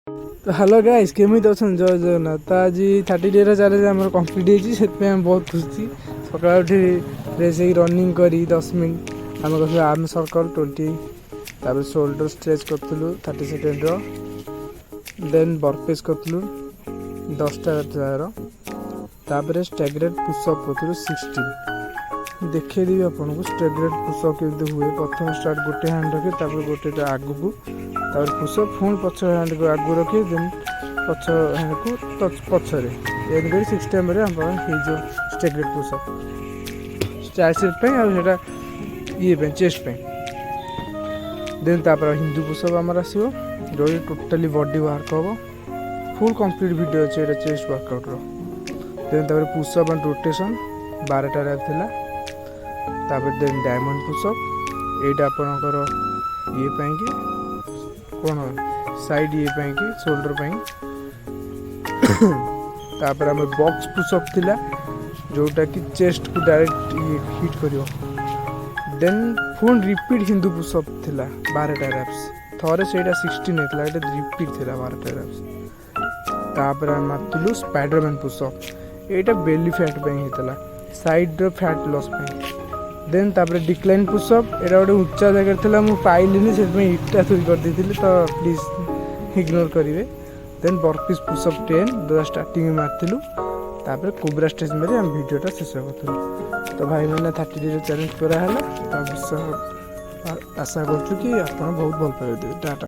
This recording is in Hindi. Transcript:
तो हेलो गाइस केमी अच्छा जय जगन्नाथ। तो आज 30 डे चैलेंज आम कम्प्लीट होती बहुत खुशी। सकाल उठी फ्रेश रनिंग करी 10 मिनट आम कर आर्म सर्कल 20 शोल्डर स्ट्रेच करूँ 30 सेकेंड देन बर्पेज करूँ 10 स्टैगरेड पुशअप करूँ 16 देखेदेवी आपन को स्टैगरेड पुशअप केमती हुए। प्रथम स्टार्ट गोटे हैंड रखे गोटे आगू को पुशअप पुणी पछ हैंड को आगू रखे देन पछ हैंड को टच पछरे एम कर 6 टाइम हो स्टैगरेड पुशअप ट्राइसेप आटा ये चेस्ट देन हिंदू पुशअप आमर आसो जो टोटाली बॉडी वर्क हम फुल कंप्लीट वीडियो अच्छे ये chest workout then pushup and rotation 12टा रैप थिला। देन डायमंड पुशअप यहाँ आपणकर ये कौन साइड ये कि शोल्डर तापर आम बॉक्स पुशअप थिला जोटा कि चेस्ट को डायरेक्ट ये हिट करियो। Then full repeat Hindu pushup थिला 12टा रैप्स थरे से 16 होता है रिपीट थिला 12टा रैप्स। तापर आम मारथिलु स्पाइडरमैन पुशअप यहाँ बेली फैट होता साइड फैट लॉस देन तापर डिक्लाइन पुशअप यहाँ गोटे उच्चा जगह था मुझे पाइलिनी से इटा थोड़ी कर दी तो प्लीज इग्नोर करेंगे। देन बर्पिस पुशअप 10 जो स्टार्टिंग में मार्लु तापर कोब्रा स्टेज में आम वीडियोटा शेष करूँ। तो भाई मैंने 30 डे चैलेंज कराला तो विश्वास आशा करूँ कि आप बहुत भल पाइबे। टाटा।